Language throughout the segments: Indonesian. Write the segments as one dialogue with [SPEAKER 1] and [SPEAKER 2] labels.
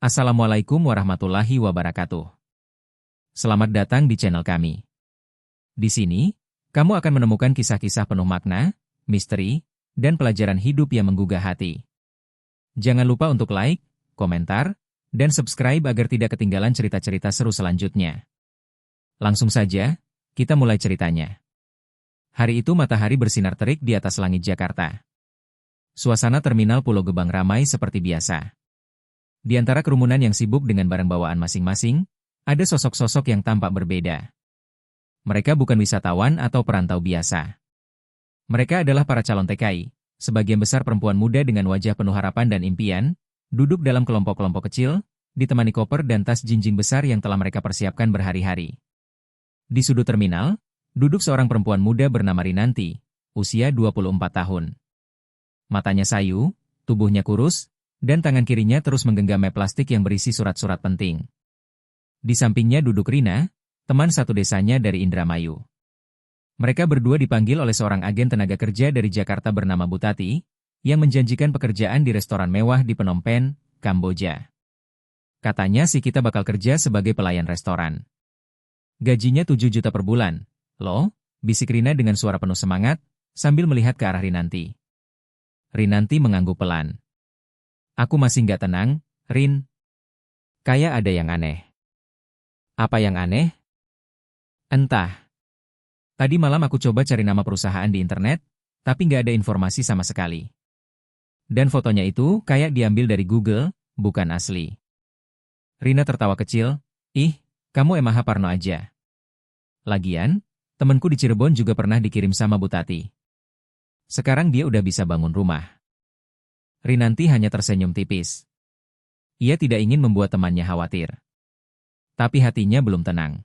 [SPEAKER 1] Assalamualaikum warahmatullahi wabarakatuh. Selamat datang di channel kami. Di sini, kamu akan menemukan kisah-kisah penuh makna, misteri, dan pelajaran hidup yang menggugah hati. Jangan lupa untuk like, komentar, dan subscribe agar tidak ketinggalan cerita-cerita seru selanjutnya. Langsung saja, kita mulai ceritanya. Hari itu matahari bersinar terik di atas langit Jakarta. Suasana terminal Pulau Gebang ramai seperti biasa. Di antara kerumunan yang sibuk dengan barang bawaan masing-masing, ada sosok-sosok yang tampak berbeda. Mereka bukan wisatawan atau perantau biasa. Mereka adalah para calon TKI, sebagian besar perempuan muda dengan wajah penuh harapan dan impian, duduk dalam kelompok-kelompok kecil, ditemani koper dan tas jinjing besar yang telah mereka persiapkan berhari-hari. Di sudut terminal, duduk seorang perempuan muda bernama Rinanti, usia 24 tahun. Matanya sayu, tubuhnya kurus, dan tangan kirinya terus menggenggam map plastik yang berisi surat-surat penting. Di sampingnya duduk Rina, teman satu desanya dari Indramayu. Mereka berdua dipanggil oleh seorang agen tenaga kerja dari Jakarta bernama Butati, yang menjanjikan pekerjaan di restoran mewah di Phnom Penh, Kamboja. Katanya si kita bakal kerja sebagai pelayan restoran. Gajinya 7 juta per bulan, loh, bisik Rina dengan suara penuh semangat, sambil melihat ke arah Rinanti. Rinanti mengangguk pelan. Aku masih nggak tenang, Rin. Kayak ada yang aneh. Apa yang aneh? Entah. Tadi malam aku coba cari nama perusahaan di internet, tapi nggak ada informasi sama sekali. Dan fotonya itu kayak diambil dari Google, bukan asli. Rina tertawa kecil, ih, kamu emang Parno aja. Lagian, temanku di Cirebon juga pernah dikirim sama Butati. Sekarang dia udah bisa bangun rumah. Rinanti hanya tersenyum tipis. Ia tidak ingin membuat temannya khawatir. Tapi hatinya belum tenang.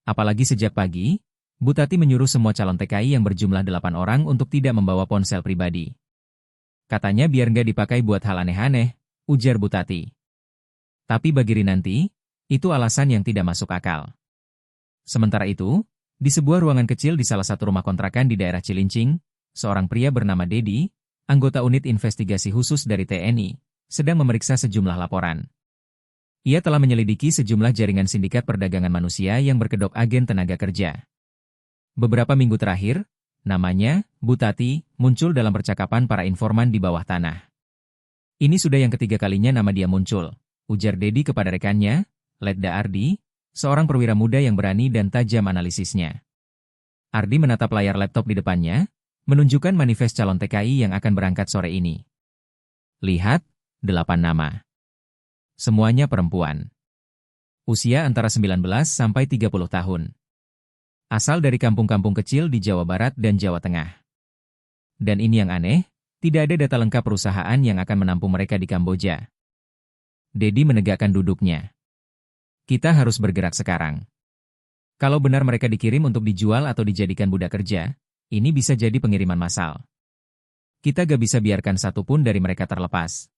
[SPEAKER 1] Apalagi sejak pagi, Butati menyuruh semua calon TKI yang berjumlah 8 orang untuk tidak membawa ponsel pribadi. Katanya biar nggak dipakai buat hal aneh-aneh, ujar Butati. Tapi bagi Rinanti, itu alasan yang tidak masuk akal. Sementara itu, di sebuah ruangan kecil di salah satu rumah kontrakan di daerah Cilincing, seorang pria bernama Dedi, anggota unit investigasi khusus dari TNI, sedang memeriksa sejumlah laporan. Ia telah menyelidiki sejumlah jaringan sindikat perdagangan manusia yang berkedok agen tenaga kerja. Beberapa minggu terakhir, namanya, Butati, muncul dalam percakapan para informan di bawah tanah. Ini sudah yang ketiga kalinya nama dia muncul, ujar Dedi kepada rekannya, Letda Ardi, seorang perwira muda yang berani dan tajam analisisnya. Ardi menatap layar laptop di depannya, menunjukkan manifest calon TKI yang akan berangkat sore ini. Lihat, 8 nama. Semuanya perempuan. Usia antara 19 sampai 30 tahun. Asal dari kampung-kampung kecil di Jawa Barat dan Jawa Tengah. Dan ini yang aneh, tidak ada data lengkap perusahaan yang akan menampung mereka di Kamboja. Dedi menegakkan duduknya. Kita harus bergerak sekarang. Kalau benar mereka dikirim untuk dijual atau dijadikan budak kerja, ini bisa jadi pengiriman massal. Kita gak bisa biarkan satupun dari mereka terlepas.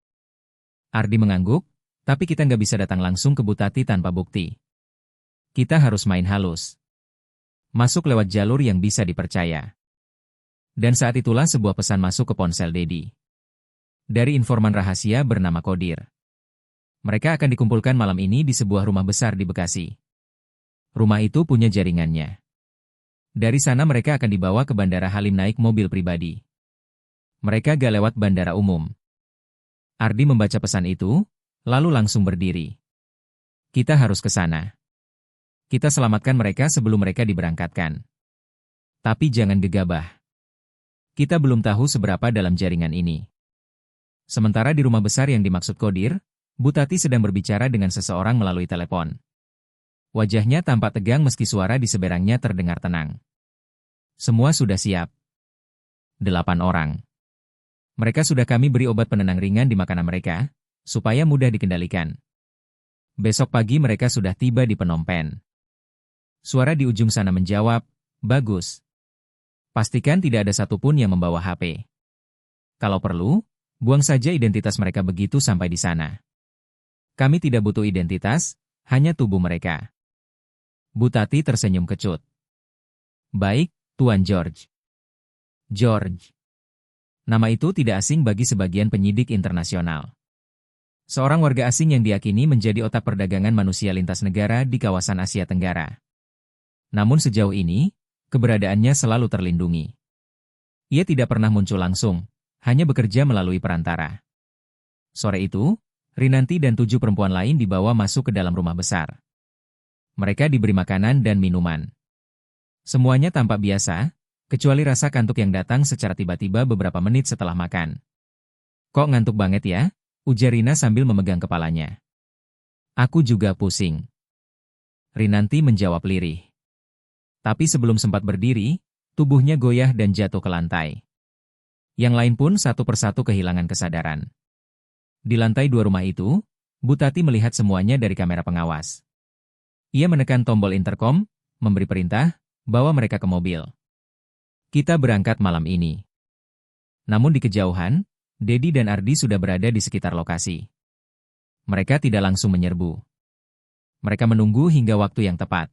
[SPEAKER 1] Ardi mengangguk, tapi kita gak bisa datang langsung ke Butati tanpa bukti. Kita harus main halus. Masuk lewat jalur yang bisa dipercaya. Dan saat itulah sebuah pesan masuk ke ponsel Dedi. Dari informan rahasia bernama Kodir. Mereka akan dikumpulkan malam ini di sebuah rumah besar di Bekasi. Rumah itu punya jaringannya. Dari sana mereka akan dibawa ke Bandara Halim naik mobil pribadi. Mereka gak lewat bandara umum. Ardi membaca pesan itu, lalu langsung berdiri. Kita harus ke sana. Kita selamatkan mereka sebelum mereka diberangkatkan. Tapi jangan gegabah. Kita belum tahu seberapa dalam jaringan ini. Sementara di rumah besar yang dimaksud Kodir, Butati sedang berbicara dengan seseorang melalui telepon. Wajahnya tampak tegang meski suara di seberangnya terdengar tenang. Semua sudah siap. 8 orang. Mereka sudah kami beri obat penenang ringan di makanan mereka, supaya mudah dikendalikan. Besok pagi mereka sudah tiba di Phnom Penh. Suara di ujung sana menjawab, bagus. Pastikan tidak ada satupun yang membawa HP. Kalau perlu, buang saja identitas mereka begitu sampai di sana. Kami tidak butuh identitas, hanya tubuh mereka. Butati tersenyum kecut. Baik, Tuan George. George. Nama itu tidak asing bagi sebagian penyidik internasional. seorang warga asing yang diyakini menjadi otak perdagangan manusia lintas negara di kawasan Asia Tenggara. Namun sejauh ini, keberadaannya selalu terlindungi. Ia tidak pernah muncul langsung, hanya bekerja melalui perantara. Sore itu, Rinanti dan 7 perempuan lain dibawa masuk ke dalam rumah besar. Mereka diberi makanan dan minuman. Semuanya tampak biasa, kecuali rasa kantuk yang datang secara tiba-tiba beberapa menit setelah makan. "Kok ngantuk banget ya?" ujar Rina sambil memegang kepalanya. "Aku juga pusing," Rinanti menjawab lirih. Tapi sebelum sempat berdiri, tubuhnya goyah dan jatuh ke lantai. Yang lain pun satu persatu kehilangan kesadaran. Di lantai 2 rumah itu, Bu Tati melihat semuanya dari kamera pengawas. Ia menekan tombol interkom, memberi perintah, bawa mereka ke mobil. "Kita berangkat malam ini." Namun di kejauhan, Dedi dan Ardi sudah berada di sekitar lokasi. Mereka tidak langsung menyerbu. Mereka menunggu hingga waktu yang tepat.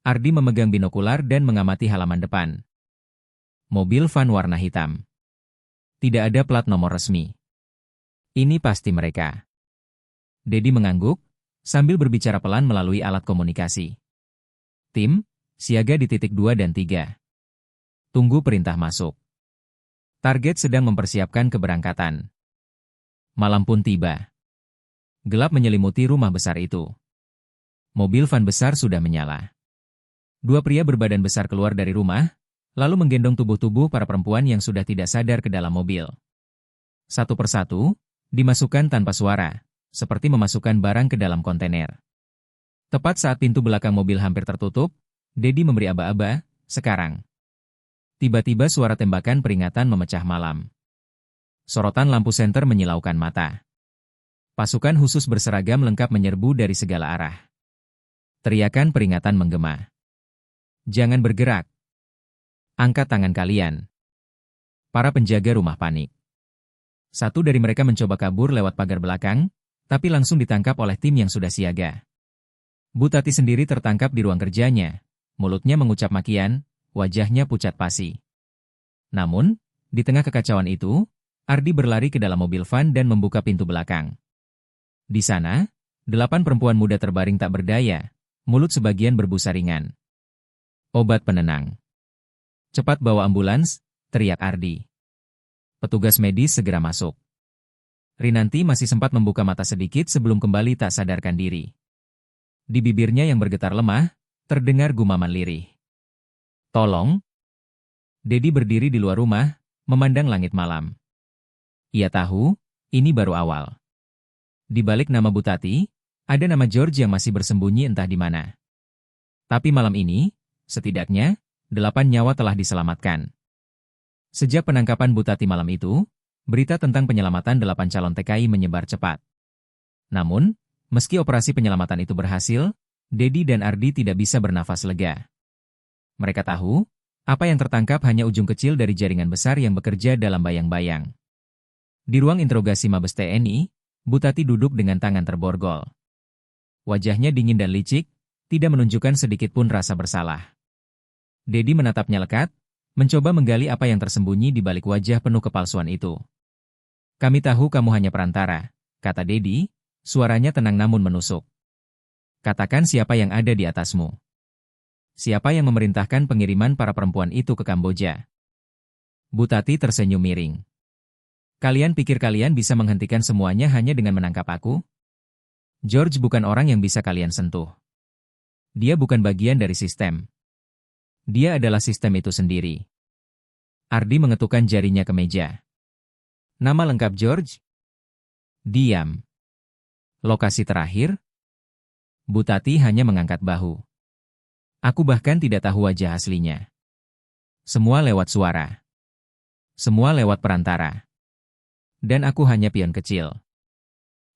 [SPEAKER 1] Ardi memegang binokular dan mengamati halaman depan. Mobil van warna hitam. Tidak ada plat nomor resmi. Ini pasti mereka. Dedi mengangguk, sambil berbicara pelan melalui alat komunikasi. "Tim, siaga di titik 2 dan 3. Tunggu perintah masuk. Target sedang mempersiapkan keberangkatan." Malam pun tiba. Gelap menyelimuti rumah besar itu. Mobil van besar sudah menyala. 2 pria berbadan besar keluar dari rumah, lalu menggendong tubuh-tubuh para perempuan yang sudah tidak sadar ke dalam mobil. Satu persatu, dimasukkan tanpa suara, seperti memasukkan barang ke dalam kontainer. Tepat saat pintu belakang mobil hampir tertutup, Dedi memberi aba-aba, "Sekarang." Tiba-tiba suara tembakan peringatan memecah malam. Sorotan lampu senter menyilaukan mata. Pasukan khusus berseragam lengkap menyerbu dari segala arah. Teriakan peringatan menggema. "Jangan bergerak. Angkat tangan kalian." Para penjaga rumah panik. Satu dari mereka mencoba kabur lewat pagar belakang, tapi langsung ditangkap oleh tim yang sudah siaga. Bu Tati sendiri tertangkap di ruang kerjanya, mulutnya mengucap makian, wajahnya pucat pasi. Namun, di tengah kekacauan itu, Ardi berlari ke dalam mobil van dan membuka pintu belakang. Di sana, 8 perempuan muda terbaring tak berdaya, mulut sebagian berbusa ringan. "Obat penenang. Cepat bawa ambulans," teriak Ardi. Petugas medis segera masuk. Rinanti masih sempat membuka mata sedikit sebelum kembali tak sadarkan diri. Di bibirnya yang bergetar lemah, terdengar gumaman lirih. "Tolong." Dedi berdiri di luar rumah, memandang langit malam. Ia tahu, ini baru awal. Di balik nama Bu Tati, ada nama George yang masih bersembunyi entah di mana. Tapi malam ini, setidaknya, 8 nyawa telah diselamatkan. Sejak penangkapan Bu Tati malam itu, berita tentang penyelamatan 8 calon TKI menyebar cepat. Namun, meski operasi penyelamatan itu berhasil, Dedi dan Ardi tidak bisa bernafas lega. Mereka tahu, apa yang tertangkap hanya ujung kecil dari jaringan besar yang bekerja dalam bayang-bayang. Di ruang interogasi Mabes TNI, Bu Tati duduk dengan tangan terborgol. Wajahnya dingin dan licik, tidak menunjukkan sedikit pun rasa bersalah. Dedi menatapnya lekat, mencoba menggali apa yang tersembunyi di balik wajah penuh kepalsuan itu. "Kami tahu kamu hanya perantara," kata Dedi, suaranya tenang namun menusuk. "Katakan siapa yang ada di atasmu. Siapa yang memerintahkan pengiriman para perempuan itu ke Kamboja?" Bu Tati tersenyum miring. "Kalian pikir kalian bisa menghentikan semuanya hanya dengan menangkap aku? George bukan orang yang bisa kalian sentuh. Dia bukan bagian dari sistem. Dia adalah sistem itu sendiri." Ardi mengetukkan jarinya ke meja. "Nama lengkap George?" "Diam." "Lokasi terakhir?" Bu Tati hanya mengangkat bahu. "Aku bahkan tidak tahu wajah aslinya. Semua lewat suara. Semua lewat perantara. Dan aku hanya pion kecil."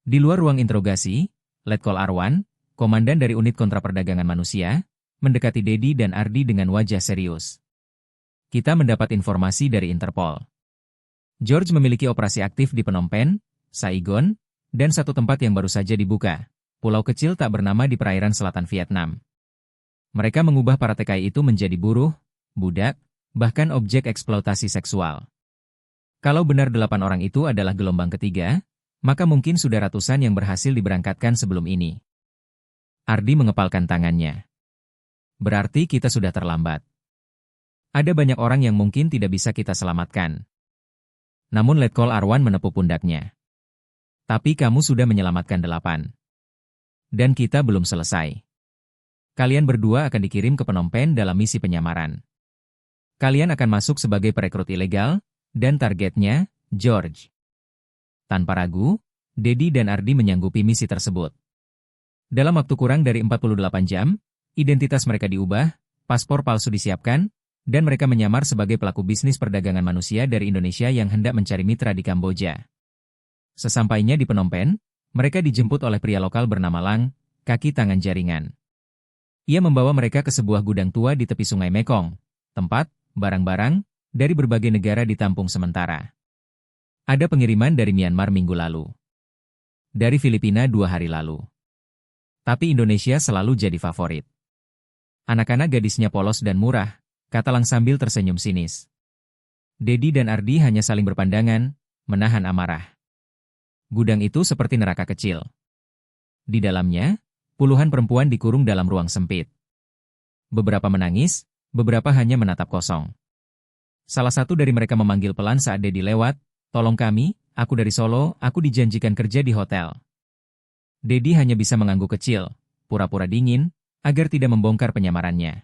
[SPEAKER 1] Di luar ruang interogasi, Letkol Arwan, komandan dari unit kontraperdagangan manusia, mendekati Dedi dan Ardi dengan wajah serius. "Kita mendapat informasi dari Interpol. George memiliki operasi aktif di Phnom Penh, Saigon, dan satu tempat yang baru saja dibuka, pulau kecil tak bernama di perairan selatan Vietnam. Mereka mengubah para TKI itu menjadi buruh, budak, bahkan objek eksploitasi seksual. Kalau benar 8 orang itu adalah gelombang ketiga, maka mungkin sudah ratusan yang berhasil diberangkatkan sebelum ini. Ardi mengepalkan tangannya. Berarti kita sudah terlambat. Ada banyak orang yang mungkin tidak bisa kita selamatkan. Namun Letkol Arwan menepuk pundaknya. Tapi kamu sudah menyelamatkan 8. Dan kita belum selesai. Kalian berdua akan dikirim ke Phnom Penh dalam misi penyamaran. Kalian akan masuk sebagai perekrut ilegal, dan targetnya, George. Tanpa ragu, Dedi dan Ardi menyanggupi misi tersebut. Dalam waktu kurang dari 48 jam, identitas mereka diubah, paspor palsu disiapkan, dan mereka menyamar sebagai pelaku bisnis perdagangan manusia dari Indonesia yang hendak mencari mitra di Kamboja. Sesampainya di Phnom Penh, mereka dijemput oleh pria lokal bernama Lang, kaki tangan jaringan. Ia membawa mereka ke sebuah gudang tua di tepi Sungai Mekong, tempat barang-barang dari berbagai negara ditampung sementara. Ada pengiriman dari Myanmar minggu lalu. Dari Filipina 2 hari lalu. Tapi Indonesia selalu jadi favorit. Anak-anak gadisnya polos dan murah, kata Lang sambil tersenyum sinis. Dedi dan Ardi hanya saling berpandangan, menahan amarah. Gudang itu seperti neraka kecil. Di dalamnya, puluhan perempuan dikurung dalam ruang sempit. Beberapa menangis, beberapa hanya menatap kosong. Salah satu dari mereka memanggil pelan saat Dedi lewat, "Tolong kami, aku dari Solo, aku dijanjikan kerja di hotel." Dedi hanya bisa mengangguk kecil, pura-pura dingin, agar tidak membongkar penyamarannya.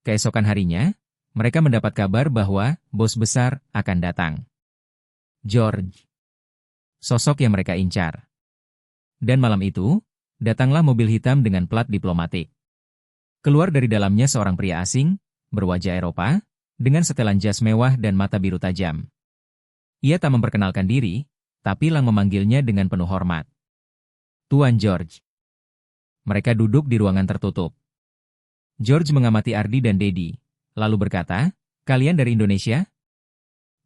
[SPEAKER 1] Keesokan harinya, mereka mendapat kabar bahwa bos besar akan datang. George. Sosok yang mereka incar. Dan malam itu, datanglah mobil hitam dengan plat diplomatik. Keluar dari dalamnya seorang pria asing, berwajah Eropa, dengan setelan jas mewah dan mata biru tajam. Ia tak memperkenalkan diri, tapi Lang memanggilnya dengan penuh hormat. Tuan George. Mereka duduk di ruangan tertutup. George mengamati Ardi dan Dedi, lalu berkata, "Kalian dari Indonesia?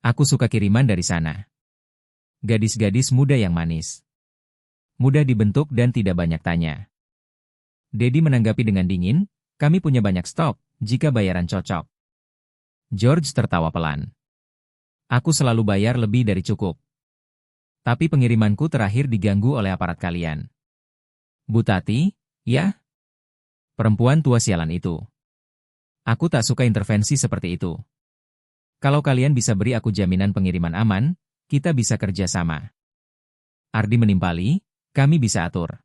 [SPEAKER 1] Aku suka kiriman dari sana. Gadis-gadis muda yang manis. Mudah dibentuk dan tidak banyak tanya." Dedi menanggapi dengan dingin, "Kami punya banyak stok, jika bayaran cocok." George tertawa pelan. "Aku selalu bayar lebih dari cukup. Tapi pengirimanku terakhir diganggu oleh aparat kalian." Bu Tati, ya? Perempuan tua sialan itu. Aku tak suka intervensi seperti itu. Kalau kalian bisa beri aku jaminan pengiriman aman, kita bisa kerja sama. Ardi menimpali, "Kami bisa atur.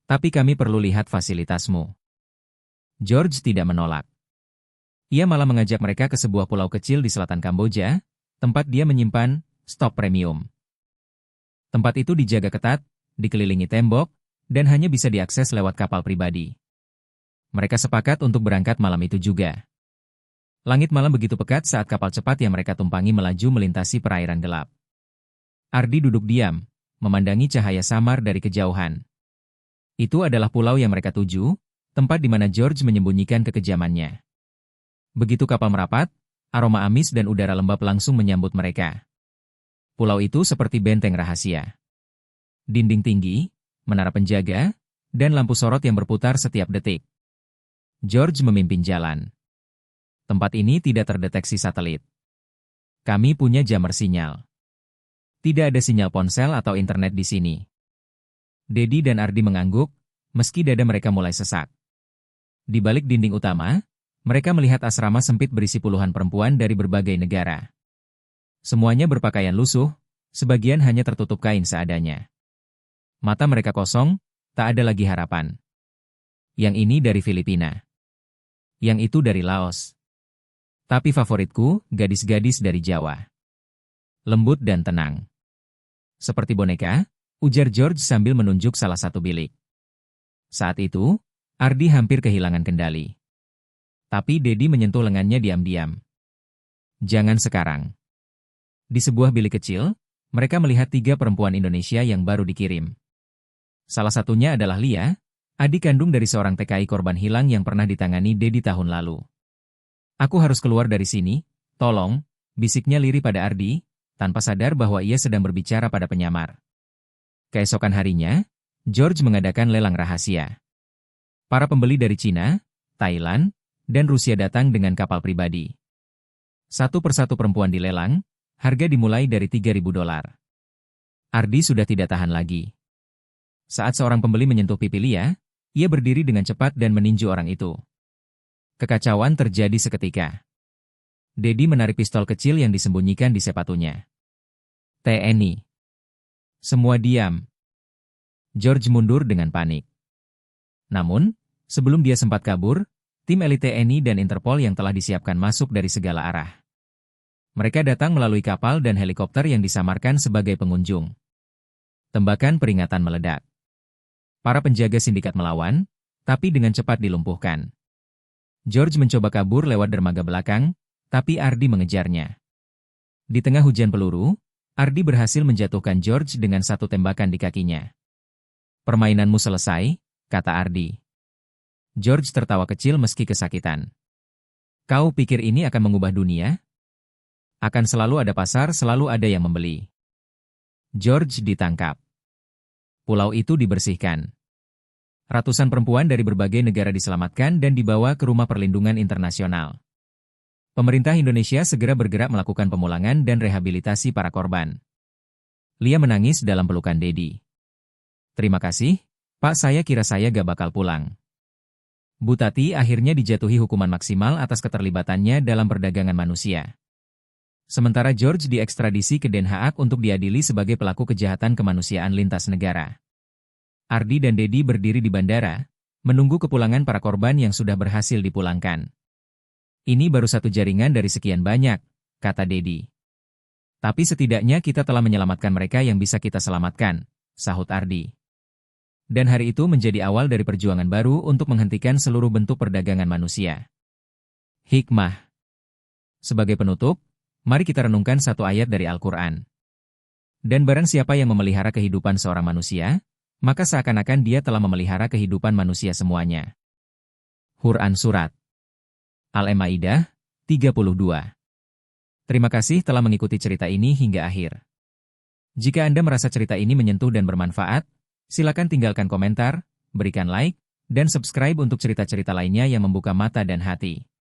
[SPEAKER 1] Tapi kami perlu lihat fasilitasmu." George tidak menolak. Ia malah mengajak mereka ke sebuah pulau kecil di selatan Kamboja, tempat dia menyimpan stok premium. Tempat itu dijaga ketat, dikelilingi tembok, dan hanya bisa diakses lewat kapal pribadi. Mereka sepakat untuk berangkat malam itu juga. Langit malam begitu pekat saat kapal cepat yang mereka tumpangi melaju melintasi perairan gelap. Ardi duduk diam, memandangi cahaya samar dari kejauhan. Itu adalah pulau yang mereka tuju, tempat di mana George menyembunyikan kekejamannya. Begitu kapal merapat, aroma amis dan udara lembab langsung menyambut mereka. Pulau itu seperti benteng rahasia. Dinding tinggi, menara penjaga, dan lampu sorot yang berputar setiap detik. George memimpin jalan. Tempat ini tidak terdeteksi satelit. Kami punya jammer sinyal. Tidak ada sinyal ponsel atau internet di sini. Dedi dan Ardi mengangguk, meski dada mereka mulai sesak. Di balik dinding utama, mereka melihat asrama sempit berisi puluhan perempuan dari berbagai negara. Semuanya berpakaian lusuh, sebagian hanya tertutup kain seadanya. Mata mereka kosong, tak ada lagi harapan. Yang ini dari Filipina. Yang itu dari Laos. Tapi favoritku, gadis-gadis dari Jawa. Lembut dan tenang. Seperti boneka, ujar George sambil menunjuk salah satu bilik. Saat itu, Ardi hampir kehilangan kendali. Tapi Dedi menyentuh lengannya diam-diam. Jangan sekarang. Di sebuah bilik kecil, mereka melihat 3 perempuan Indonesia yang baru dikirim. Salah satunya adalah Lia, adik kandung dari seorang TKI korban hilang yang pernah ditangani Dedi tahun lalu. "Aku harus keluar dari sini, tolong," bisiknya lirih pada Ardi, tanpa sadar bahwa ia sedang berbicara pada penyamar. Keesokan harinya, George mengadakan lelang rahasia. Para pembeli dari Cina, Thailand, dan Rusia datang dengan kapal pribadi. Satu persatu perempuan dilelang, harga dimulai dari $3.000. Ardi sudah tidak tahan lagi. Saat seorang pembeli menyentuh pipi Lia, ia berdiri dengan cepat dan meninju orang itu. Kekacauan terjadi seketika. Dedi menarik pistol kecil yang disembunyikan di sepatunya. TNI. Semua diam. George mundur dengan panik. Namun, sebelum dia sempat kabur, tim elit TNI dan Interpol yang telah disiapkan masuk dari segala arah. Mereka datang melalui kapal dan helikopter yang disamarkan sebagai pengunjung. Tembakan peringatan meledak. Para penjaga sindikat melawan, tapi dengan cepat dilumpuhkan. George mencoba kabur lewat dermaga belakang, tapi Ardi mengejarnya. Di tengah hujan peluru, Ardi berhasil menjatuhkan George dengan satu tembakan di kakinya. "Permainanmu selesai," kata Ardi. George tertawa kecil meski kesakitan. "Kau pikir ini akan mengubah dunia? Akan selalu ada pasar, selalu ada yang membeli." George ditangkap. Pulau itu dibersihkan. Ratusan perempuan dari berbagai negara diselamatkan dan dibawa ke rumah perlindungan internasional. Pemerintah Indonesia segera bergerak melakukan pemulangan dan rehabilitasi para korban. Lia menangis dalam pelukan Dedi. "Terima kasih, Pak, saya kira saya gak bakal pulang." Bu Tati akhirnya dijatuhi hukuman maksimal atas keterlibatannya dalam perdagangan manusia. Sementara George diekstradisi ke Den Haag untuk diadili sebagai pelaku kejahatan kemanusiaan lintas negara. Ardi dan Dedi berdiri di bandara, menunggu kepulangan para korban yang sudah berhasil dipulangkan. "Ini baru satu jaringan dari sekian banyak," kata Dedi. "Tapi setidaknya kita telah menyelamatkan mereka yang bisa kita selamatkan," sahut Ardi. Dan hari itu menjadi awal dari perjuangan baru untuk menghentikan seluruh bentuk perdagangan manusia. Hikmah. Sebagai penutup, mari kita renungkan satu ayat dari Al-Quran. "Dan barang siapa yang memelihara kehidupan seorang manusia, maka seakan-akan dia telah memelihara kehidupan manusia semuanya." Quran Surat Al-Maidah 32. Terima kasih telah mengikuti cerita ini hingga akhir. Jika Anda merasa cerita ini menyentuh dan bermanfaat, silakan tinggalkan komentar, berikan like, dan subscribe untuk cerita-cerita lainnya yang membuka mata dan hati.